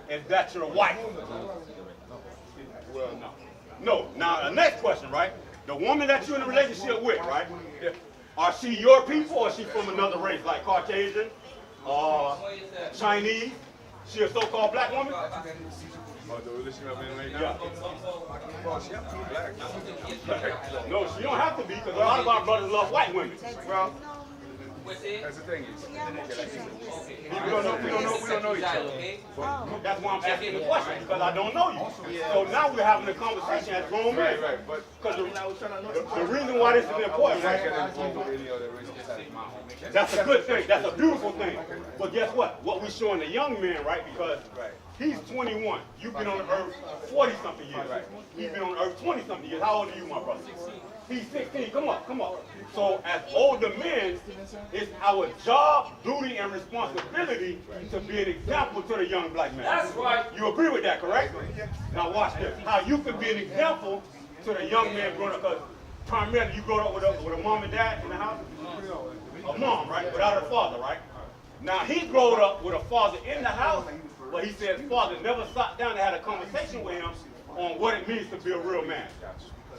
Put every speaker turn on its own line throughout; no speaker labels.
is that your wife? Well, no. No. Now, the next question, right? The woman that you're in a relationship with, right? Are she your people or is she from another race, like Caucasian, Chinese? She a so-called black woman?
Oh, the relationship I'm in right now?
Yeah.
Well, she have to be black.
No, she don't have to be, because a lot of our brothers love white women.
Well, that's the thing is, we don't know each other.
That's why I'm asking the question, because I don't know you. So now we're having a conversation as grown men.
Right, but
Because the reason why this is important, right? That's a good thing. That's a beautiful thing. But guess what? What we're showing the young man, right? Because he's 21. You've been on the earth 40-something years. He's been on the earth 20-something years. How old are you, my brother? 16. He's 16. Come on, come on. So as older men, it's our job, duty, and responsibility to be an example to the young black man.
That's right.
You agree with that, correct? Now watch this. How you can be an example to the young man growing up. Because primarily you grew up with a mom and dad in the house? A mom, right? Without a father, right? Now he grew up with a father in the house, but he said his father never sat down and had a conversation with him on what it means to be a real man.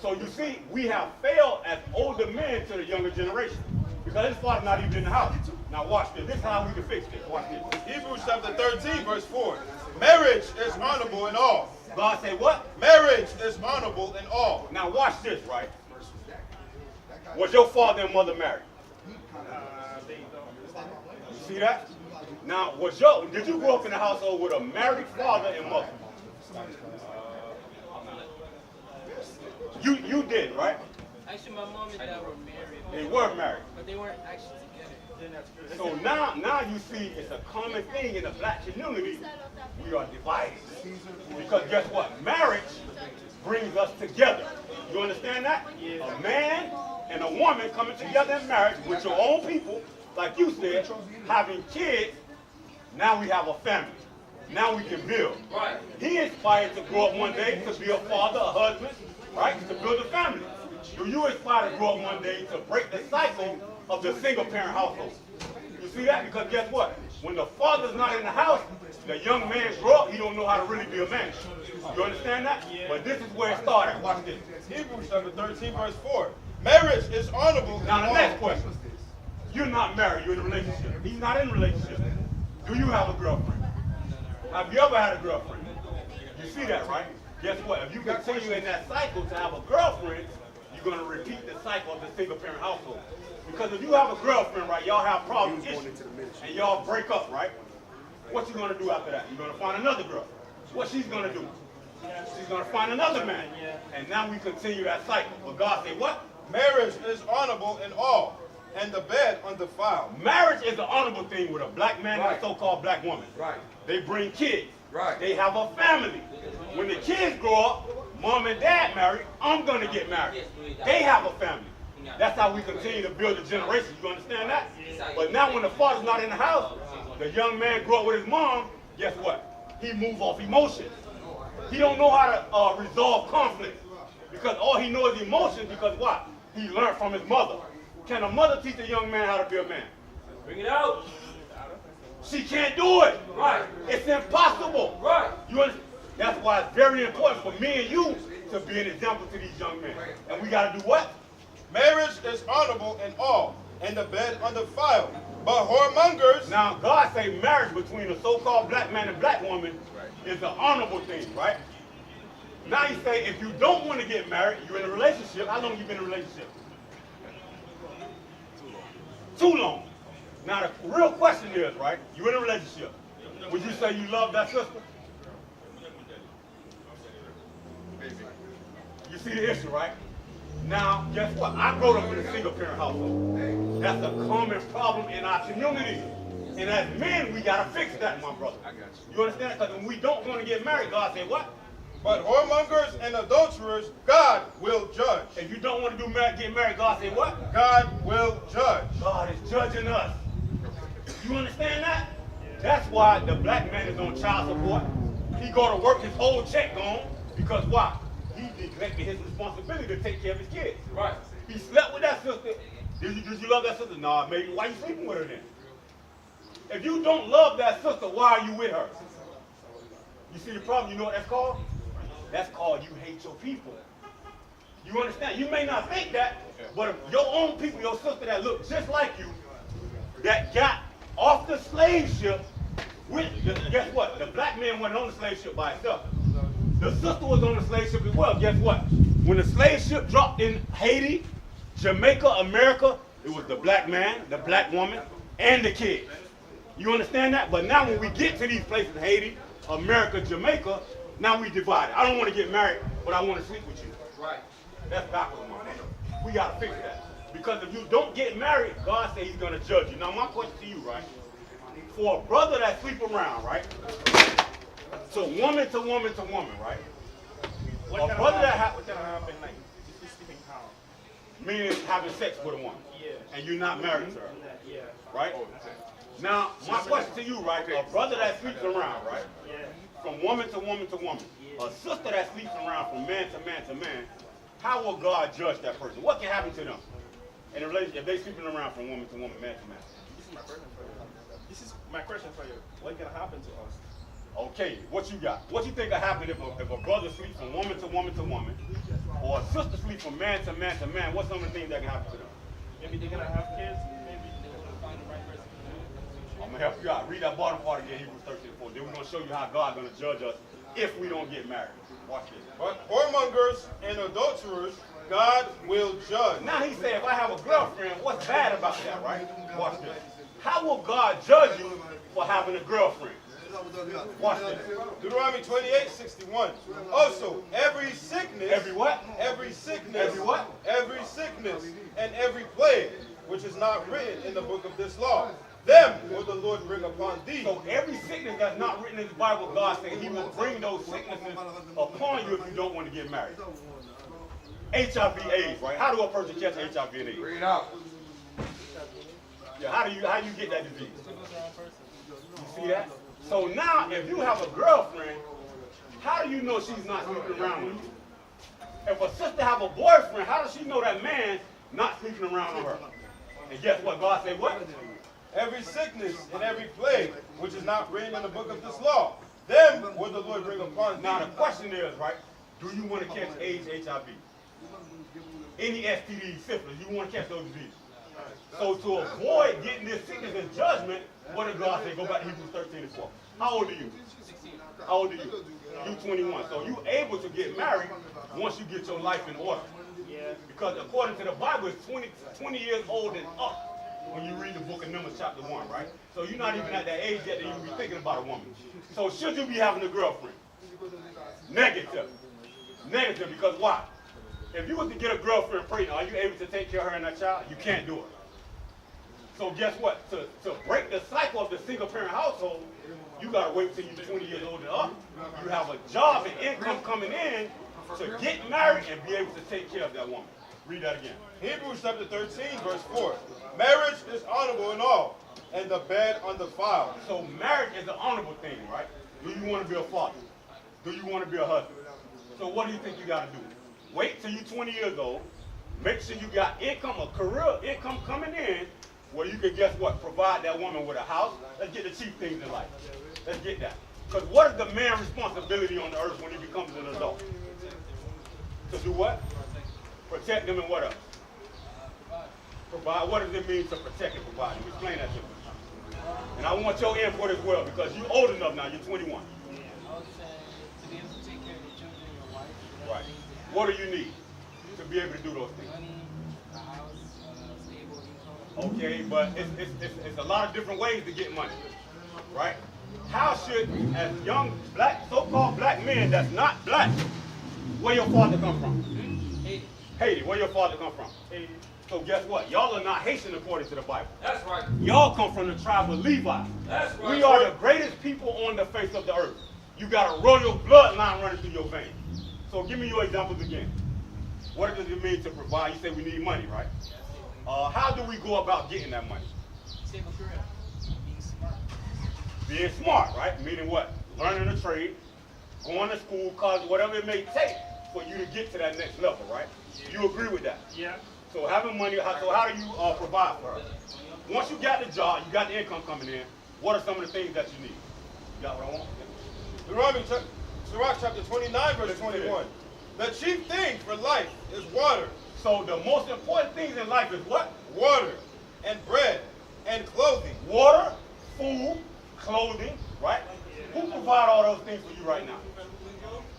So you see, we have failed as older men to the younger generation because his father's not even in the house. Now watch this. This is how we can fix this. Watch this.
Hebrews chapter 13, verse 4. Marriage is honorable in all.
God say what?
Marriage is honorable in all.
Now watch this, right? Was your father and mother married? You see that? Now, did you grow up in a household with a married father and mother? You did, right?
Actually, my mom and dad were married.
They were married.
But they weren't actually together.
So now you see it's a common thing in the black community. We are divided. Because guess what? Marriage brings us together. You understand that? A man and a woman coming together in marriage with your own people, like you said, having kids, now we have a family. Now we can build.
Right.
He inspired to grow up one day to be a father, a husband, right? To build a family. Do you aspire to grow up one day to break the cycle of the single-parent household? You see that? Because guess what? When the father's not in the house, the young man grow up, he don't know how to really be a man. You understand that? But this is where it started. Watch this.
Hebrews chapter 13, verse 4. Marriage is honorable in
Now the
all.
next question. You're not married, you're in a relationship. He's not in a relationship. Do you have a girlfriend? Have you ever had a girlfriend? You see that, right? Guess what? If you continue in that cycle to have a girlfriend, you're going to repeat the cycle of the single-parent household. Because if you have a girlfriend, right, y'all have problem issues, and y'all break up, right? What you going to do after that? You're going to find another girl. What she's going to do? She's going to find another man. And now we continue that cycle. But God said what?
Marriage is honorable in all, and the bed undefiled.
Marriage is an honorable thing with a black man and a so-called black woman.
Right.
They bring kids.
Right.
They have a family. When the kids grow up, mom and dad married, I'm going to get married. They have a family. That's how we continue to build a generation. You understand that? But now when the father's not in the house, the young man grew up with his mom, guess what? He moves off emotions. He don't know how to resolve conflict. Because all he knows is emotions because what? He learned from his mother. Can a mother teach a young man how to be a man?
Bring it out.
She can't do it.
Right.
It's impossible.
Right.
You understand? That's why it's very important for me and you to be an example to these young men. And we got to do what?
Marriage is honorable in all, and the bed undefiled. But whoremongers...
Now, God say marriage between a so-called black man and black woman is an honorable thing, right? Now you say if you don't want to get married, you're in a relationship. How long you been in a relationship? Too long. Now the real question is, right? You're in a relationship. Would you say you love that sister? You see the issue, right? Now, guess what? I grew up in a single-parent household. That's a common problem in our community. And as men, we got to fix that, my brother.
I got you.
You understand? Because when we don't want to get married, God said what?
But whoremongers and adulterers, God will judge.
If you don't want to get married, God said what?
God will judge.
God is judging us. You understand that? That's why the black man is on child support. He go to work, his whole check gone. Because why? He neglected his responsibility to take care of his kids.
Right.
He slept with that sister. Did you love that sister? Nah, maybe. Why you sleeping with her then? If you don't love that sister, why are you with her? You see the problem? You know what that's called? That's called you hate your people. You understand? You may not think that, but if your own people, your sister that look just like you, that got off the slave ship, guess what? The black man wasn't on the slave ship by himself. The sister was on the slave ship as well. Guess what? When the slave ship dropped in Haiti, Jamaica, America, it was the black man, the black woman, and the kids. You understand that? But now when we get to these places, Haiti, America, Jamaica, now we divided. I don't want to get married, but I want to sleep with you.
Right.
That's backwards, my man. We got to fix that. Because if you don't get married, God said he's going to judge you. Now, my question to you, right? For a brother that sleep around, right? So woman to woman to woman, right? A brother that happen
like sleeping how?
meaning having sex with a woman.
Yeah.
And you're not married to her.
Yeah.
Right? Now, my question to you, right? A brother that sleeps around, right?
Yeah.
From woman to woman to woman. A sister that sleeps around from man to man to man. How will God judge that person? What can happen to them in a relationship if they sleeping around from woman to woman, man to man?
This is my question for you. This is my question for you. What can happen to us?
Okay, what you got? What you think will happen if a brother sleeps from woman to woman to woman, or a sister sleeps from man to man to man? What's some of the things that can happen to them?
Maybe they're gonna have kids. Maybe
They want to find the right person.
I'm gonna help you out. Read that bottom part again, Hebrews 13:4. Then we're gonna show you how God's gonna judge us if we don't get married. Watch this.
But whoremongers and adulterers, God will judge.
Now he said, if I have a girlfriend, what's bad about that, right? Watch this. How will God judge you for having a girlfriend? Watch this.
Deuteronomy 28:61. Also, every sickness.
Every what?
Every sickness.
Every what?
Every sickness and every plague, which is not written in the book of this law. Them will the Lord bring upon thee.
So every sickness that's not written in the Bible, God said he will bring those sicknesses upon you if you don't want to get married. HIV, AIDS, right? How do a person catch HIV and AIDS?
Bring it out.
Yeah, how do you get that disease? You see that? So now, if you have a girlfriend, how do you know she's not sleeping around with you? If a sister have a boyfriend, how does she know that man not sleeping around with her? And guess what? God said what?
Every sickness and every plague, which is not written in the book of this law. Them will the Lord bring upon thee.
Now the question is, right? Do you want to catch AIDS, HIV? Any STD, syphilis, you want to catch those diseases? So to avoid getting this sickness and judgment, what did God say? Go back to Hebrews 13:4. How old are you?
16.
How old are you? You 21. So you able to get married once you get your life in order.
Yeah.
Because according to the Bible, it's 20 years old and up when you read the book of Numbers chapter 1, right? So you're not even at that age yet that you can be thinking about a woman. So should you be having a girlfriend? Negative. Negative, because why? If you was to get a girlfriend pregnant, are you able to take care of her and that child? You can't do it. So guess what? To break the cycle of the single parent household, you gotta wait till you're 20 years old and up. You have a job and income coming in to get married and be able to take care of that woman. Read that again.
Hebrews chapter 13, verse 4. Marriage is honorable in all, and the bed undefiled.
So marriage is an honorable thing, right? Do you want to be a father? Do you want to be a husband? So what do you think you got to do? Wait till you're 20 years old. Make sure you got income, a career income coming in, where you can, guess what, provide that woman with a house. Let's get the cheap things in life. Let's get that. Because what is the man's responsibility on the earth when he becomes an adult? To do what? Protect them and what else? Provide. What does it mean to protect and provide? Explain that to me. And I want your input as well, because you're old enough now. You're 21.
I would say to be able to take care of your children and your wife.
Right. What do you need to be able to do those things?
Money, a house, stable income.
Okay, but it's a lot of different ways to get money, right? How should, as young black, so-called black men that's not black, where your father come from?
Haiti.
Haiti. Where your father come from? Haiti. So guess what? Y'all are not Haitian according to the Bible.
That's right.
Y'all come from the tribe of Levi.
That's right.
We are the greatest people on the face of the earth. You got a royal bloodline running through your veins. So give me your examples again. What does it mean to provide? You say we need money, right? How do we go about getting that money?
Stable career. Being smart.
Being smart, right? Meaning what? Learning a trade, going to school, college, whatever it may take for you to get to that next level, right? You agree with that?
Yeah.
So having money, so how do you provide for her? Once you got the job, you got the income coming in, what are some of the things that you need? You got what I want?
Sirach chapter 29, verse 21. The chief thing for life is water.
So the most important things in life is what?
Water and bread and clothing.
Water, food, clothing, right? Who provide all those things for you right now?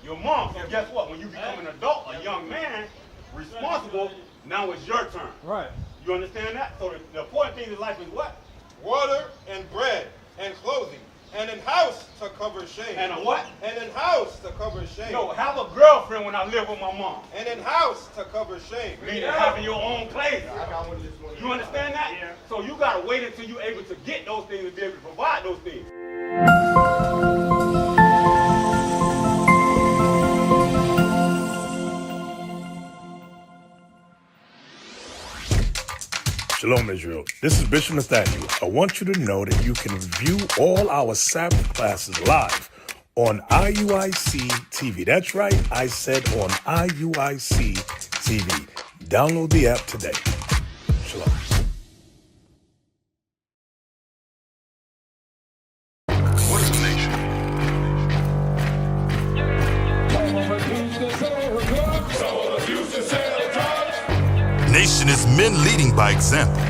Your mom. So guess what? When you become an adult, a young man, responsible, now it's your turn.
Right.
You understand that? So the important thing in life is what?
Water and bread and clothing. And in house to cover shame.
And a what?
And in house to cover shame.
No, have a girlfriend when I live with my mom.
And in house to cover shame.
Meaning having your own place. You understand that?
Yeah.
So you gotta wait until you're able to get those things and be able to provide those things.
Shalom, Israel. This is Bishop Nathaniel. I want you to know that you can view all our Sabbath classes live on IUIC TV. That's right, I said on IUIC TV. Download the app today. Shalom. What is the nation?
Nation is men leading by example.